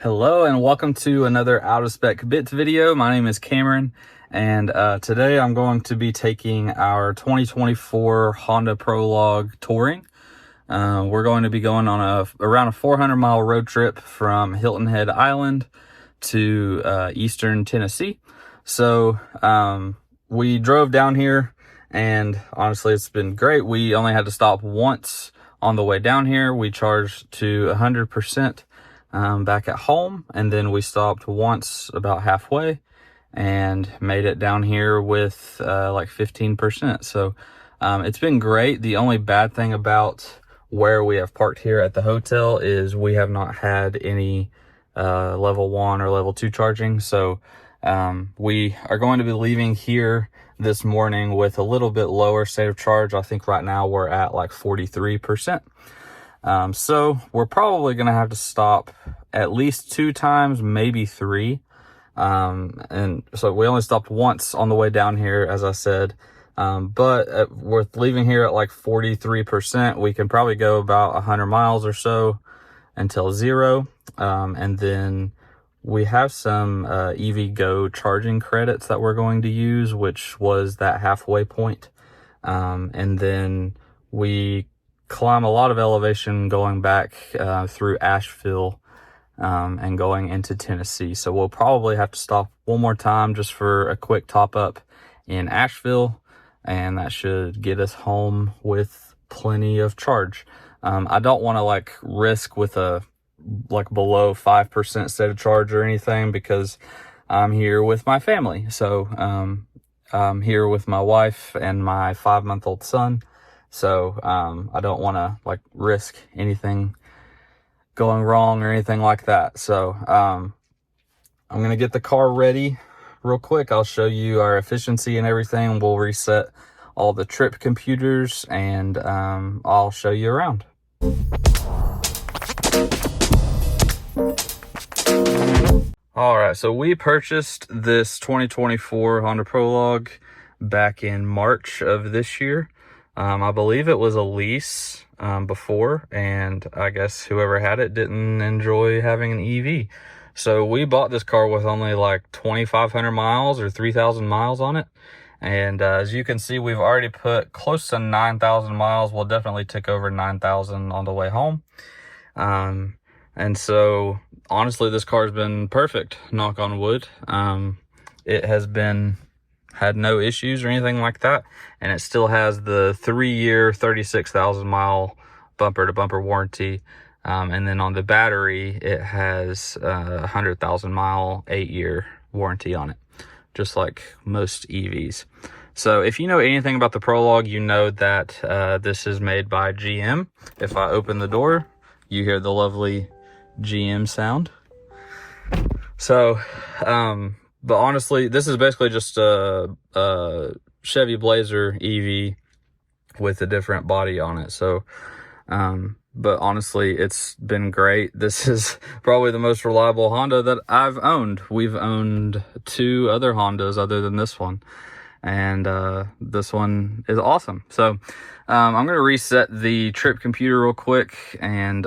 Hello and welcome to another Out of Spec Bits video. My name is Cameron, and today I'm going to be taking our 2024 Honda Prologue touring. We're going to be going on around a 400-mile road trip from Hilton Head Island to eastern Tennessee. So we drove down here, and honestly it's been great. We only had to stop once on the way down here. We charged to 100% back at home, and then we stopped once about halfway and made it down here with like 15%. So it's been great. The only bad thing about where we have parked here at the hotel is we have not had any level 1 or level 2 charging. So we are going to be leaving here this morning with a little bit lower state of charge. I think right now we're at like 43%. So we're probably going to have to stop at least 2 times, maybe 3. And so we only stopped once on the way down here, as I said. But we're leaving here at like 43%. We can probably go about 100 miles or so until 0. And then we have some EV Go charging credits that we're going to use, which was that halfway point. And then we climb a lot of elevation going back through Asheville and going into Tennessee. So we'll probably have to stop one more time just for a quick top up in Asheville, and that should get us home with plenty of charge. I don't want to like risk with a like below 5% state of charge or anything, because I'm here with my family. So I'm here with my wife and my 5-month-old son. So I don't want to like risk anything going wrong or anything like that. So I'm going to get the car ready real quick. I'll show you our efficiency and everything. We'll reset all the trip computers, and I'll show you around. All right, so we purchased this 2024 Honda Prologue back in March of this year. I believe it was a lease before, and I guess whoever had it didn't enjoy having an EV. So we bought this car with only like 2,500 miles or 3,000 miles on it. And as you can see, we've already put close to 9,000 miles. We'll definitely tick over 9,000 on the way home. And so honestly, this car's been perfect, knock on wood. It has had no issues or anything like that, and it still has the 3-year 36,000 mile bumper to bumper warranty, and then on the battery it has 100,000 mile 8-year warranty on it, just like most EVs. So if you know anything about the Prologue, you know that this is made by GM. If I open the door, you hear the lovely GM sound. So but honestly, this is basically just a Chevy Blazer EV with a different body on it. So, but honestly, it's been great. This is probably the most reliable Honda that I've owned. We've owned 2 other Hondas other than this one, and this one is awesome. So I'm going to reset the trip computer real quick, and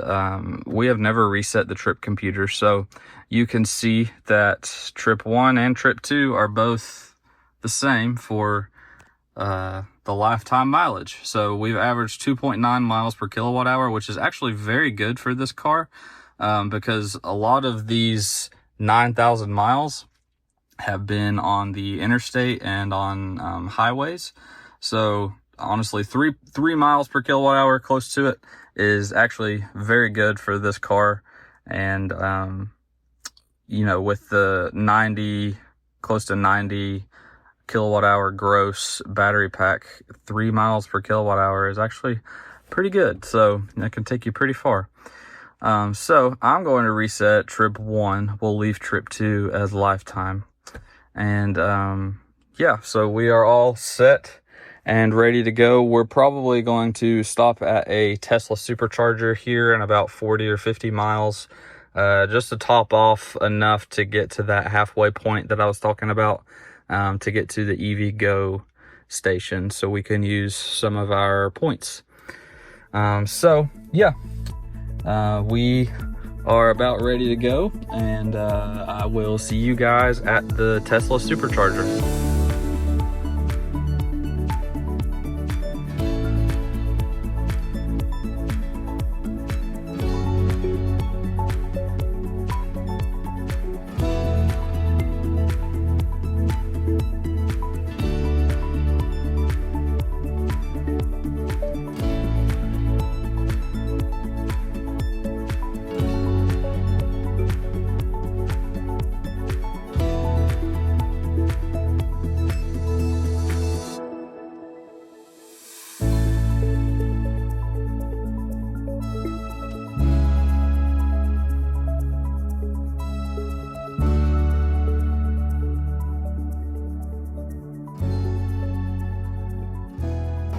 we have never reset the trip computer. So you can see that trip 1 and trip 2 are both the same for the lifetime mileage. So we've averaged 2.9 miles per kilowatt hour, which is actually very good for this car, because a lot of these 9,000 miles have been on the interstate and on highways. So honestly, 3 miles per kilowatt hour, close to it, is actually very good for this car. And you know, with the close to 90 kilowatt hour gross battery pack, 3 miles per kilowatt hour is actually pretty good. So that can take you pretty far. So I'm going to reset trip 1. We'll leave trip 2 as lifetime. And yeah, so we are all set and ready to go. We're probably going to stop at a Tesla Supercharger here in about 40 or 50 miles, just to top off enough to get to that halfway point that I was talking about, to get to the EV Go station so we can use some of our points. So yeah, we are about ready to go, and I will see you guys at the Tesla Supercharger.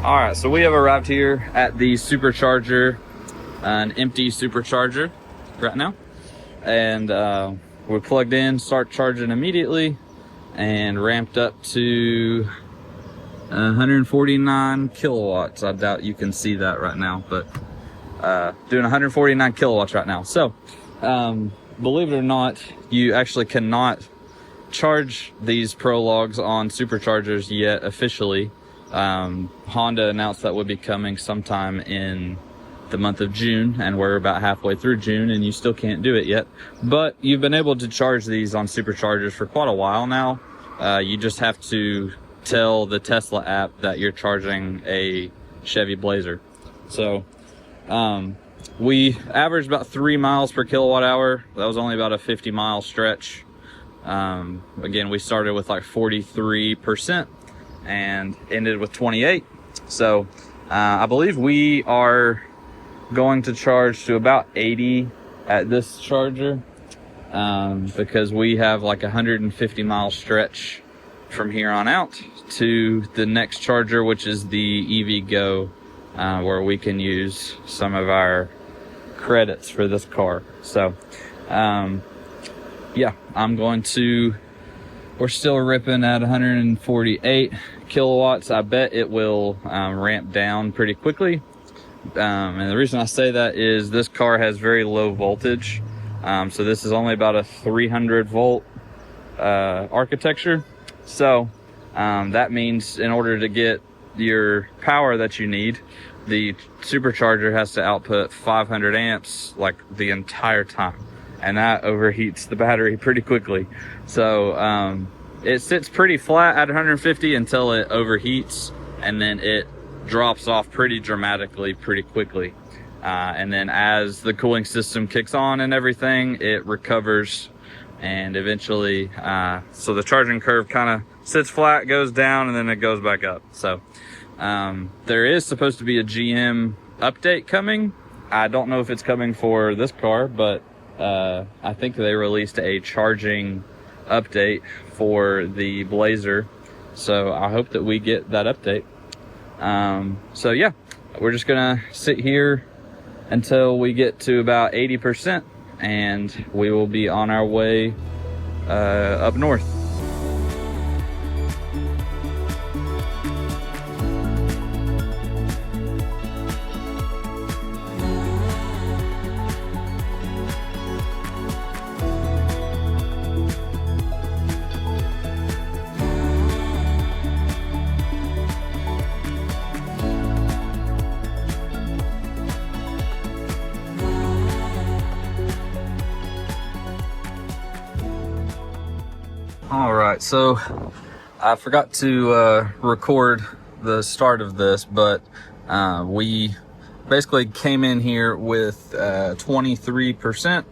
All right, so we have arrived here at the Supercharger, an empty Supercharger right now. And we're plugged in, start charging immediately, and ramped up to 149 kilowatts. I doubt you can see that right now, but doing 149 kilowatts right now. So, believe it or not, you actually cannot charge these Prologues on Superchargers yet officially. Honda announced that would be coming sometime in the month of June, and we're about halfway through June and you still can't do it yet. But you've been able to charge these on Superchargers for quite a while now. You just have to tell the Tesla app that you're charging a Chevy Blazer. So we averaged about 3 miles per kilowatt hour. That was only about a 50-mile stretch. Again, we started with like 43% and ended with 28. So I believe we are going to charge to about 80 at this charger, because we have like a 150-mile stretch from here on out to the next charger, which is the EV Go, where we can use some of our credits for this car. So yeah, we're still ripping at 148 kilowatts. I bet it will ramp down pretty quickly. And the reason I say that is this car has very low voltage. So this is only about a 300 volt architecture. So that means in order to get your power that you need, the Supercharger has to output 500 amps like the entire time. And that overheats the battery pretty quickly. So it sits pretty flat at 150 until it overheats, and then it drops off pretty dramatically pretty quickly. And then as the cooling system kicks on and everything, it recovers, and eventually, so the charging curve kind of sits flat, goes down, and then it goes back up. So there is supposed to be a GM update coming. I don't know if it's coming for this car, but I think they released a charging update for the Blazer, so I hope that we get that update. So yeah, we're just gonna sit here until we get to about 80%, and we will be on our way up north. All right, so I forgot to record the start of this, but we basically came in here with 23%.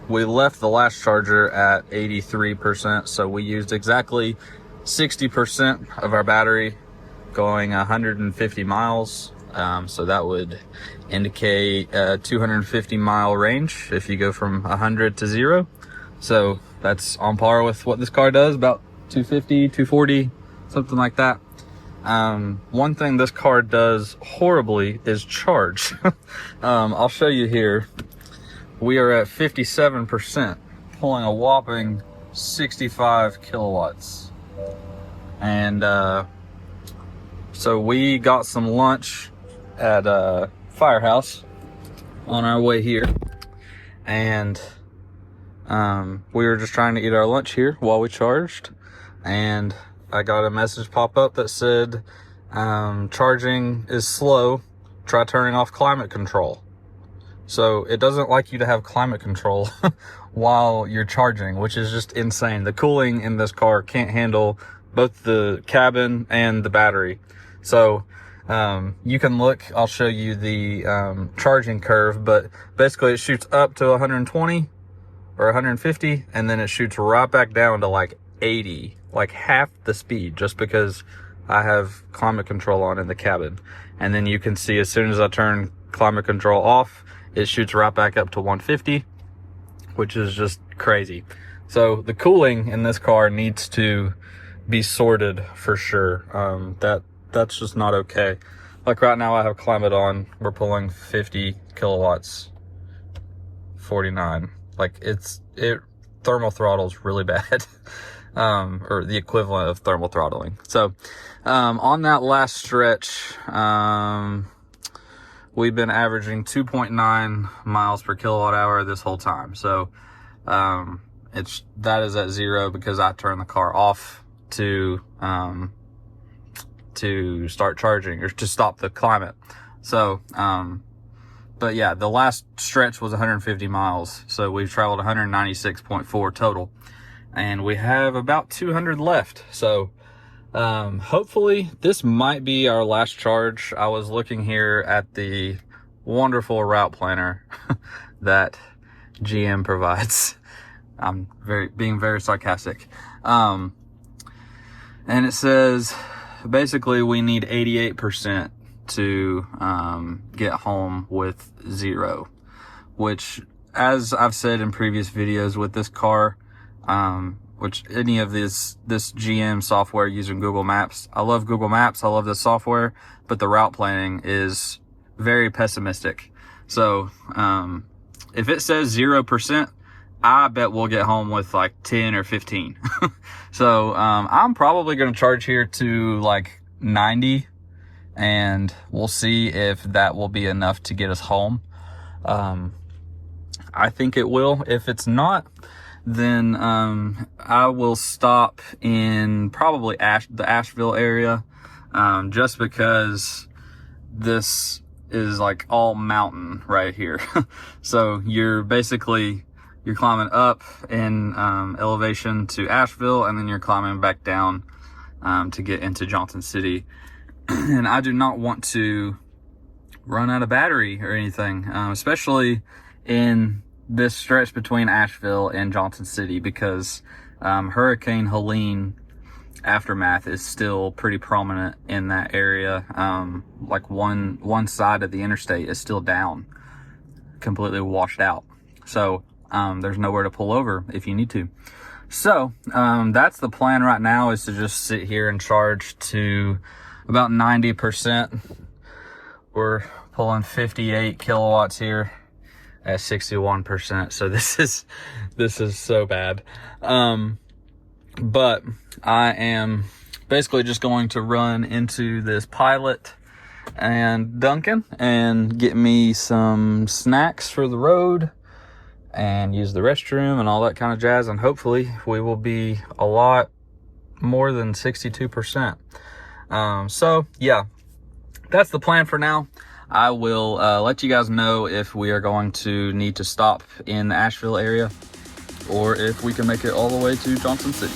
We left the last charger at 83%, so we used exactly 60% of our battery going 150 miles. So that would indicate a 250 mile range if you go from 100 to 0. So that's on par with what this car does, about 250, 240, something like that. One thing this car does horribly is charge. I'll show you here. We are at 57%, pulling a whopping 65 kilowatts. And so we got some lunch at Firehouse on our way here. and we were just trying to eat our lunch here while we charged, and I got a message pop up that said, charging is slow, try turning off climate control. So it doesn't like you to have climate control while you're charging, which is just insane. The cooling in this car can't handle both the cabin and the battery. So you can look, I'll show you the charging curve, but basically it shoots up to 120 or 150, and then it shoots right back down to like 80, like half the speed, just because I have climate control on in the cabin. And then you can see as soon as I turn climate control off, it shoots right back up to 150, which is just crazy. So the cooling in this car needs to be sorted for sure. That's just not okay. Like right now I have climate on, we're pulling 50 kilowatts, 49. Like it thermal throttles really bad. Or the equivalent of thermal throttling. So on that last stretch, we've been averaging 2.9 miles per kilowatt hour this whole time. So that is at zero because I turned the car off to start charging, or to stop the climate. So but yeah, the last stretch was 150 miles, so we've traveled 196.4 total, and we have about 200 left. So hopefully this might be our last charge. I was looking here at the wonderful route planner that GM provides. I'm being very sarcastic. And it says basically we need 88% to get home with zero, which, as I've said in previous videos with this car, which any of this GM software using Google Maps, I love Google Maps, I love this software, but the route planning is very pessimistic. So if it says 0%, I bet we'll get home with like 10 or 15. So I'm probably going to charge here to like 90, and we'll see if that will be enough to get us home. I think it will. If it's not, then I will stop in probably the Asheville area, just because this is like all mountain right here. So you're climbing up in elevation to Asheville, and then you're climbing back down to get into Johnson City. And I do not want to run out of battery or anything, especially in this stretch between Asheville and Johnson City, because Hurricane Helene aftermath is still pretty prominent in that area. Like one side of the interstate is still down, completely washed out. So there's nowhere to pull over if you need to. So that's the plan right now, is to just sit here and charge to about 90%. We're pulling 58 kilowatts here at 61%. So this is so bad. But I am basically just going to run into this Pilot and Dunkin' and get me some snacks for the road and use the restroom and all that kind of jazz. And hopefully we will be a lot more than 62%. So yeah, that's the plan for now. I will let you guys know if we are going to need to stop in the Asheville area, or if we can make it all the way to Johnson City.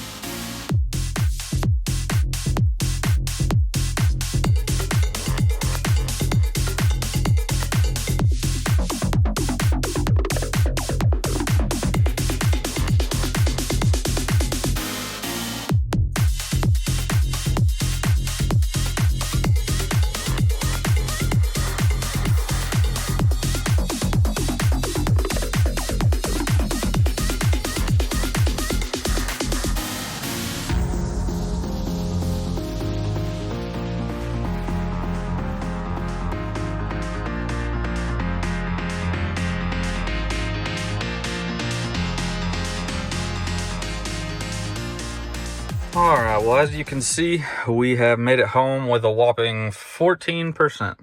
All right, well, as you can see, we have made it home with a whopping 14%.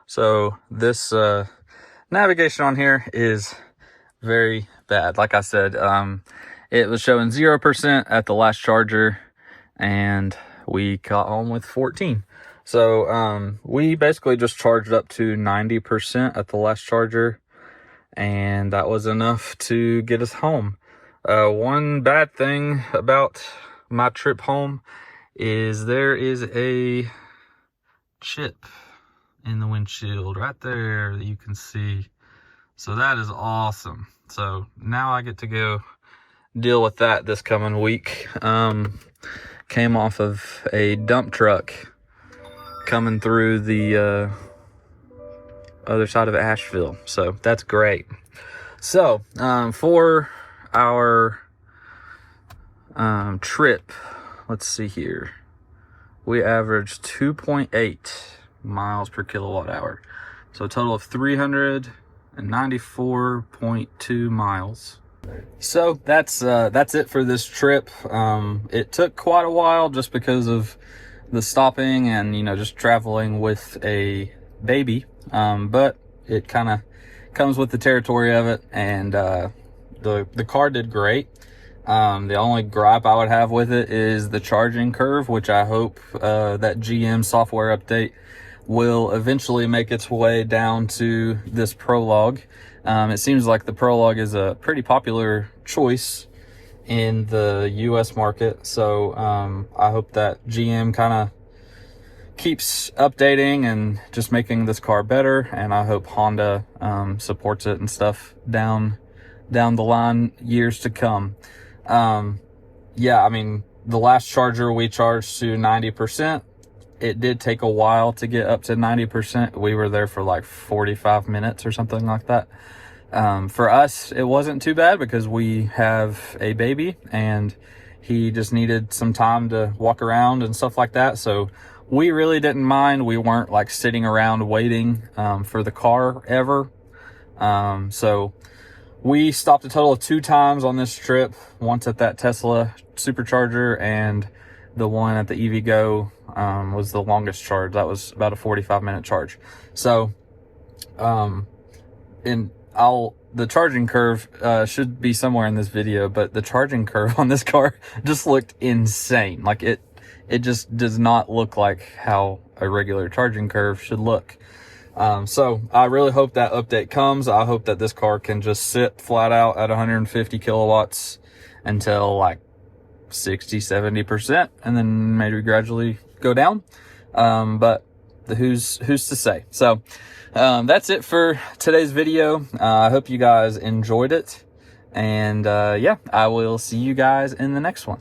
So this navigation on here is very bad. Like I said, it was showing 0% at the last charger, and we got home with 14. So we basically just charged up to 90% at the last charger, and that was enough to get us home. One bad thing about my trip home is there is a chip in the windshield right there that you can see. So that is awesome. So now I get to go deal with that this coming week. Came off of a dump truck coming through the other side of Asheville, so that's great. So for our trip, let's see here, we averaged 2.8 miles per kilowatt hour, so a total of 394.2 miles. So that's it for this trip. It took quite a while just because of the stopping and, you know, just traveling with a baby, but it kind of comes with the territory of it, and the car did great. The only gripe I would have with it is the charging curve, which I hope that GM software update will eventually make its way down to this Prologue. It seems like the Prologue is a pretty popular choice in the US market, so I hope that GM kind of keeps updating and just making this car better, and I hope Honda supports it and stuff down the line years to come. Yeah, I mean, the last charger we charged to 90%. It did take a while to get up to 90%. We were there for like 45 minutes or something like that. For us, it wasn't too bad because we have a baby and he just needed some time to walk around and stuff like that. So we really didn't mind. We weren't like sitting around waiting for the car ever. So we stopped a total of 2 times on this trip, once at that Tesla Supercharger, and the one at the EVgo was the longest charge. That was about a 45-minute charge. So the charging curve should be somewhere in this video, but the charging curve on this car just looked insane. Like it just does not look like how a regular charging curve should look. So I really hope that update comes. I hope that this car can just sit flat out at 150 kilowatts until like 60-70%, and then maybe gradually go down. But who's to say? So that's it for today's video. I hope you guys enjoyed it, and yeah, I will see you guys in the next one.